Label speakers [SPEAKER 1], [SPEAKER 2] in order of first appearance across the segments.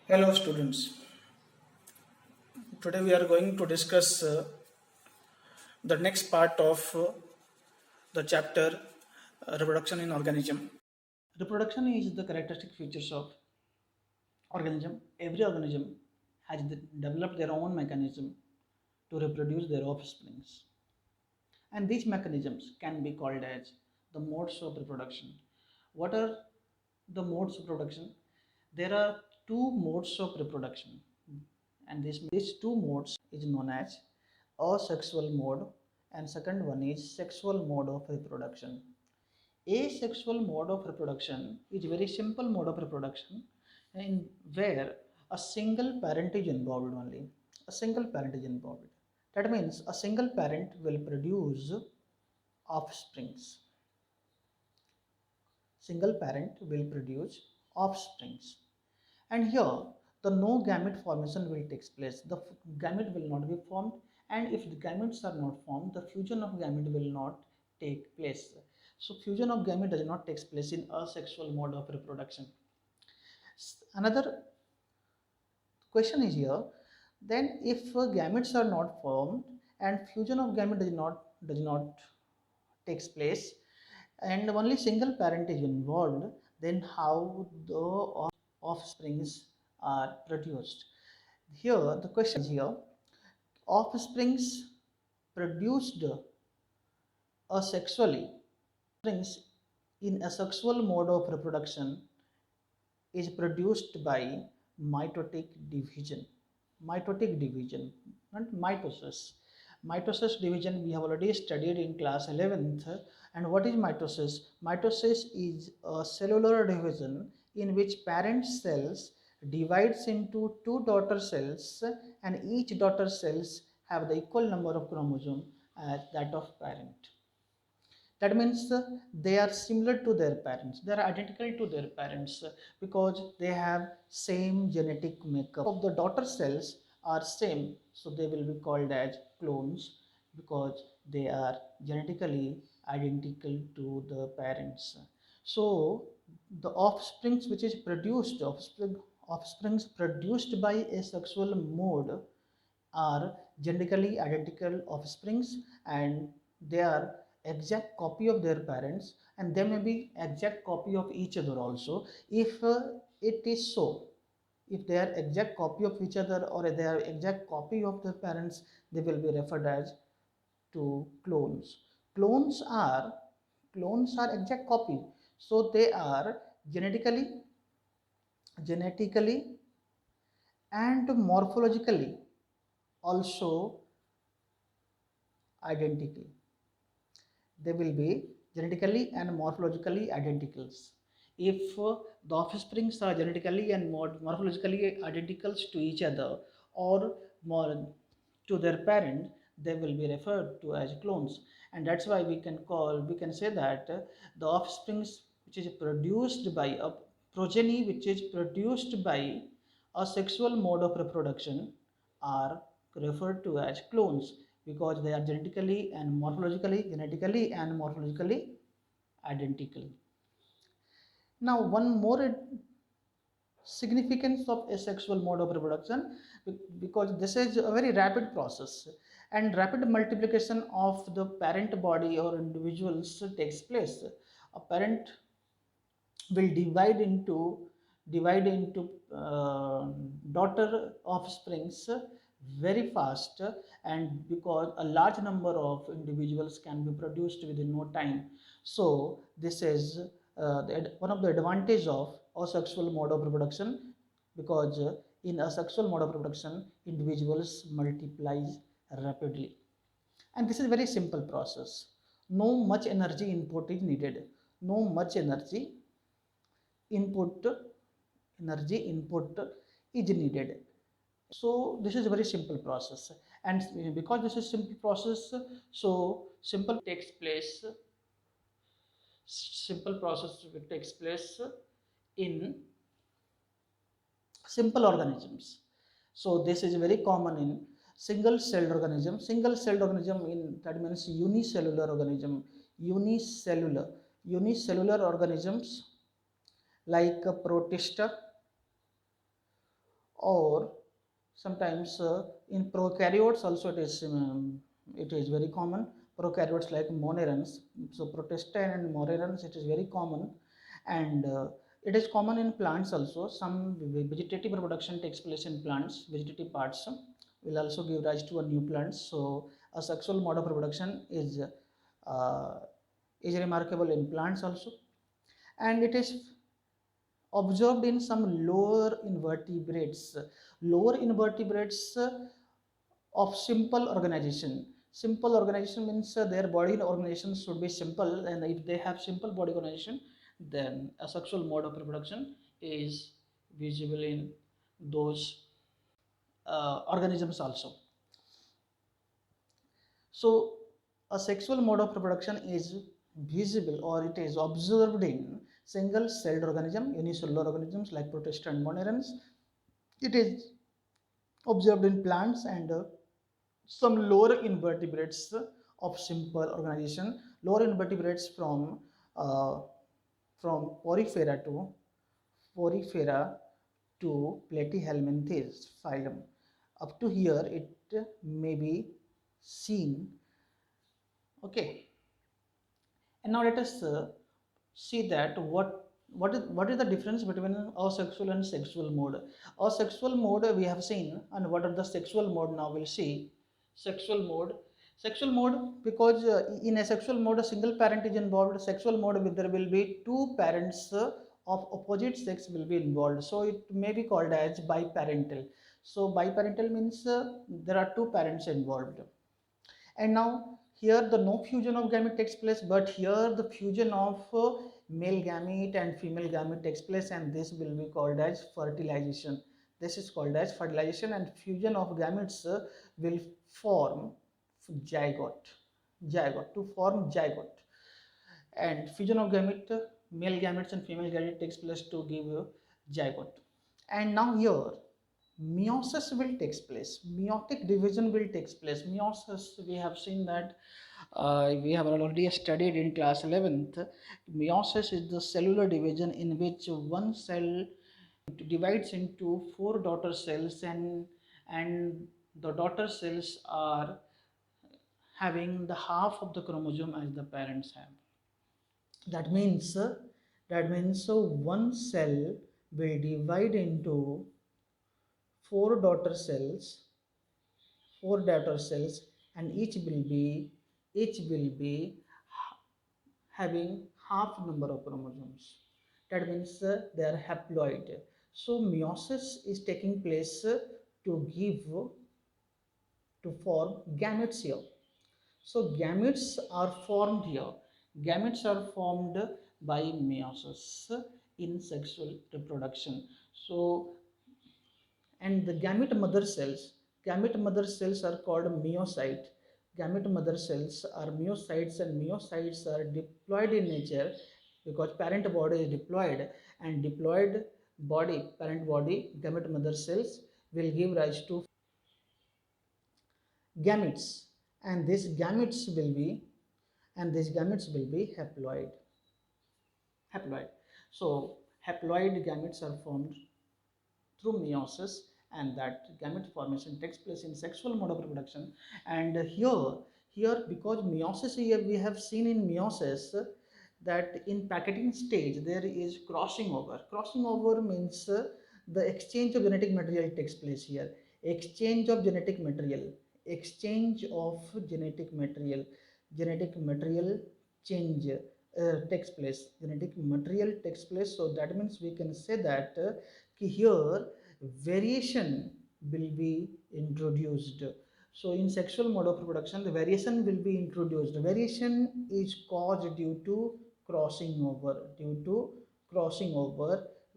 [SPEAKER 1] Hello students, today we are going to discuss the next part of the chapter reproduction in organism. Reproduction is the characteristic features of organism. Every organism has developed their own mechanism to reproduce their offsprings, and these mechanisms can be called as the modes of reproduction. What are the modes of reproduction? There are two modes of reproduction, and these two modes is known as asexual mode, and second one is sexual mode of reproduction. Asexual mode of reproduction is very simple mode of reproduction in where a single parent is involved only. A single parent is involved. That means a single parent will produce offsprings. Single parent will produce offsprings. And here the no gamete formation will take place. The gamete will not be formed, and if the gametes are not formed, the fusion of gamete will not take place. So fusion of gamete does not take place in asexual mode of reproduction. Another question is here, then if gametes are not formed and fusion of gamete does not takes place and only single parent is involved, then how the offsprings are produced? Here the question is here, offsprings produced asexually, springs in a sexual mode of reproduction is produced by mitotic division. Mitotic division, not mitosis. Mitosis division we have already studied in class 11th. And what is mitosis? Mitosis is a cellular division in which parent cells divides into two daughter cells, and each daughter cells have the equal number of chromosomes as that of parent. That means they are similar to their parents, they are identical to their parents because they have same genetic makeup of the daughter cells are same, so they will be called as clones because they are genetically identical to the parents. So the offsprings which is produced, offsprings produced by a sexual mode are genetically identical offsprings, and they are exact copy of their parents, and they may be exact copy of each other also. If it is so, if they are exact copy of each other or they are exact copy of their parents, they will be referred as to clones. Clones are exact copy, so they are genetically and morphologically also identical. They will be genetically and morphologically identical. If the offsprings are genetically and morphologically identical to each other or more to their parent, they will be referred to as clones. And that's why we can say that the offsprings which is produced by a progeny which is produced by a sexual mode of reproduction are referred to as clones because they are genetically and morphologically identical. Now, one more significance of asexual mode of reproduction, because this is a very rapid process and rapid multiplication of the parent body or individuals takes place. A parent will divide into daughter offsprings very fast, and because a large number of individuals can be produced within no time. So this is one of the advantage of asexual mode of reproduction, because in asexual mode of reproduction individuals multiplies rapidly, and this is very simple process. No much energy input is needed. No much input energy input is needed. So this is a very simple process, and because this is simple process, so simple process takes place in simple organisms. So this is very common in single celled organism, in that means unicellular organism. Unicellular organisms like protista, or sometimes in prokaryotes also it is very common. Prokaryotes like monerans, so protista and monerans, it is very common. And it is common in plants also. Some vegetative reproduction takes place in plants. Vegetative parts will also give rise to a new plants. So a sexual mode of reproduction uh, is remarkable in plants also, and it is observed in some lower invertebrates. Lower invertebrates of simple organization. Simple organization means their body organization should be simple, and if they have simple body organization, then a sexual mode of reproduction is visible in those organisms also. So, a sexual mode of reproduction is visible or it is observed in single celled organism, unicellular organisms like Protista and Monerans. It is observed in plants and some lower invertebrates of simple organization. Lower invertebrates uh, from porifera to platyhelminthes phylum. Up to here, it may be seen. Okay, and now let us see that what is the difference between asexual and sexual mode. Asexual mode we have seen, and what are the sexual mode now we'll see. Sexual mode. Sexual mode, because in a sexual mode a single parent is involved. Sexual mode there will be two parents of opposite sex will be involved, so it may be called as biparental. So biparental means there are two parents involved. And now here the no fusion of gamete takes place, but here the fusion of male gamete and female gamete takes place, and this will be called as fertilization. This is called as fertilization, and fusion of gametes will form zygote to form zygote. And fusion of gamete, male gametes and female gamete takes place to give zygote. And now here meiosis will takes place, meiotic division will takes place. Meiosis, we have seen that we have already studied in class 11th. Meiosis is the cellular division in which one cell divides into four daughter cells, and the daughter cells are having the half of the chromosome as the parents have. That means one cell will divide into four daughter cells, and each will be having half number of chromosomes. That means they are haploid. So meiosis is taking place to form gametes here. So gametes are formed here. Gametes are formed by meiosis in sexual reproduction. So, and the gamete mother cells are called meiocyte. Gamete mother cells are meiocytes, and meiocytes are diploid in nature because parent body is diploid, and diploid body, parent body, gamete mother cells will give rise to gametes, and these gametes will be haploid. So haploid gametes are formed through meiosis, and that gamete formation takes place in sexual mode of reproduction. And here because meiosis, here we have seen in meiosis that in packaging stage there is crossing over means the exchange of genetic material takes place here. Exchange of genetic material change takes place. So that means we can say that here variation will be introduced. So in sexual mode of reproduction the variation will be introduced. Variation is caused due to crossing over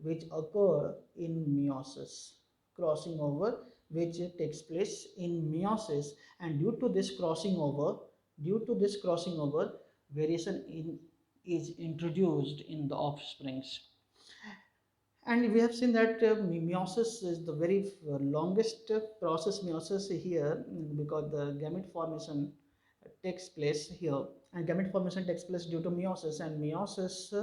[SPEAKER 1] which occur in meiosis. Crossing over which takes place in meiosis, and due to this crossing over variation is introduced in the offsprings. And we have seen that meiosis is the very longest process, meiosis here, because the gamete formation takes place here, and gamete formation takes place due to meiosis, and meiosis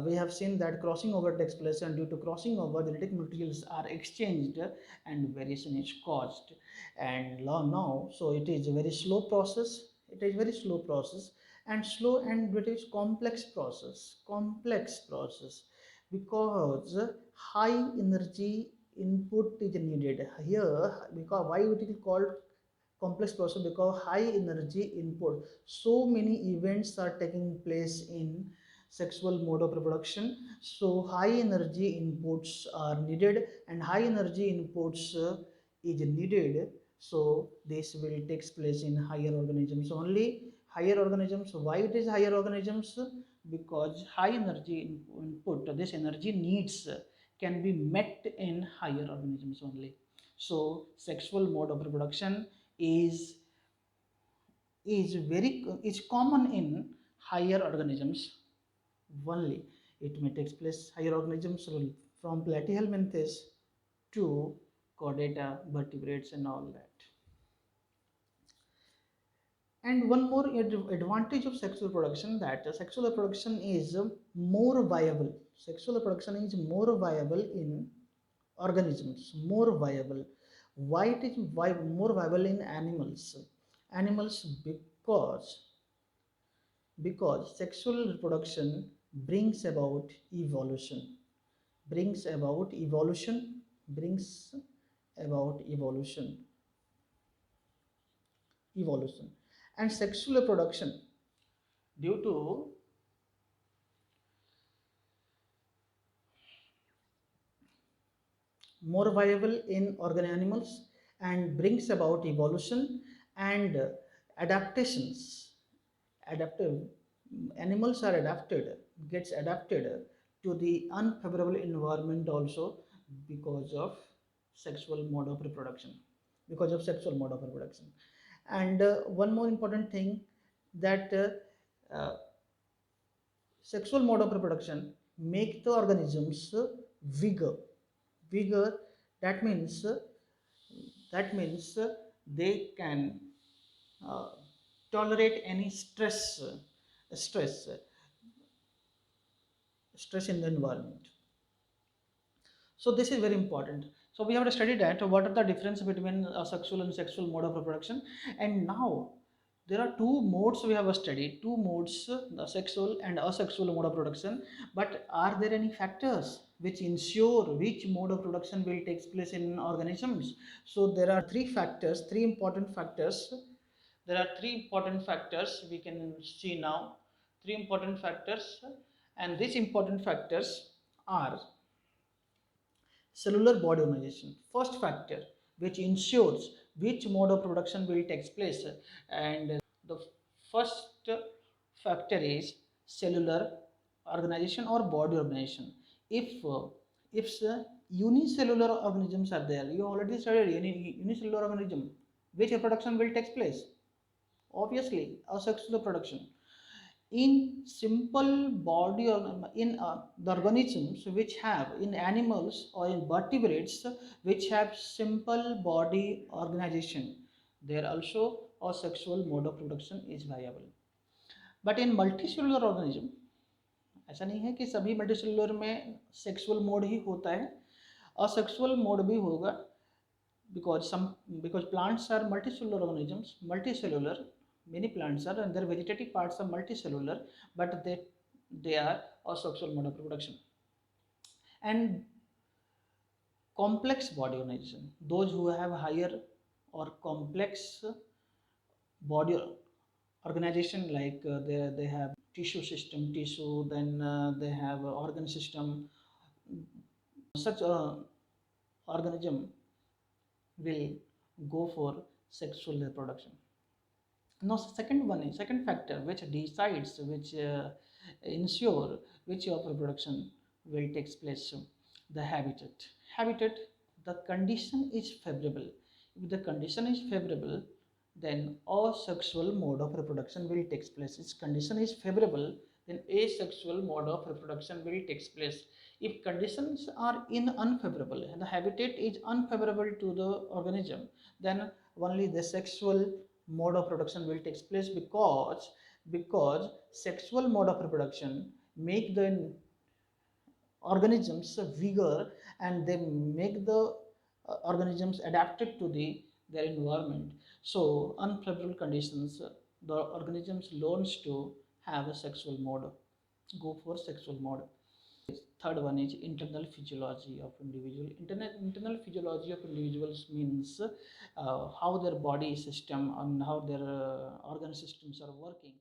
[SPEAKER 1] we have seen that crossing over takes place, and due to crossing over, genetic materials are exchanged and variation is caused. And now, so it is a very slow process. It is very slow process, and slow and it is complex process. Complex process because high energy input is needed here. Because why it is called complex process? Because high energy input, so many events are taking place in sexual mode of reproduction, so high energy inputs are needed, and high energy inputs is needed. So this will takes place in higher organisms only. Higher organisms, why it is higher organisms? Because high energy input, this energy needs can be met in higher organisms only. So sexual mode of reproduction is is common in higher organisms only. It may take place higher organisms from platyhelminthes to chordata, vertebrates, and all that. And one more advantage of sexual reproduction, that sexual reproduction is more viable. Sexual reproduction is more viable in organisms, more viable. Why it is more viable in animals? Animals, because sexual reproduction brings about evolution, brings about evolution, brings about evolution. And sexual reproduction, due to more viable in organ animals and brings about evolution and adaptations. Adaptive animals are adapted, gets adapted to the unfavorable environment also because of sexual mode of reproduction, because of sexual mode of reproduction. And one more important thing, that sexual mode of reproduction make the organisms vigor. Vigor, that means that means they can uh, tolerate any stress stress in the environment. So this is very important. So we have to study that what are the difference between sexual and sexual mode of reproduction. And now there are two modes we have studied, two modes, the sexual and asexual mode of reproduction. But are there any factors which ensure which mode of reproduction will take place in organisms? So there are three factors, three important factors. There are three important factors we can see now. Three important factors, and these important factors are cellular body organization, first factor which ensures which mode of production will take place. And the first factor is cellular organization or body organization. If unicellular organisms are there, you already studied unicellular organism, which reproduction will take place? Obviously asexual production. In simple body or in the organisms which have, in animals or in vertebrates which have simple body organization, there also a sexual mode of reproduction is viable. But in multicellular organism ऐसा नहीं है कि सभी multicellular में sexual mode ही होता है, asexual mode भी होगा. Because plants are multicellular organisms, multicellular, many plants are, and their vegetative parts are multicellular, but they are asexual mode of reproduction. And complex body organization, those who have higher or complex body organization, like they have tissue system, tissue, then they have organ system. Such organism will go for sexual reproduction. Now second factor which decides, which ensure which of reproduction will take place, the habitat. The condition is favorable. If the condition is favorable, then asexual mode of reproduction will take place. Its condition is favorable, then asexual mode of reproduction will take place. If conditions are unfavorable, the habitat is unfavorable to the organism, then only the sexual mode of reproduction will take place, because sexual mode of reproduction make the organisms vigor, and they make the organisms adapted to their environment. So unfavorable conditions, the organisms learns to have a sexual mode, go for sexual mode. Third one is internal physiology of individual. Internal physiology of individuals means how their body system and how their organ systems are working.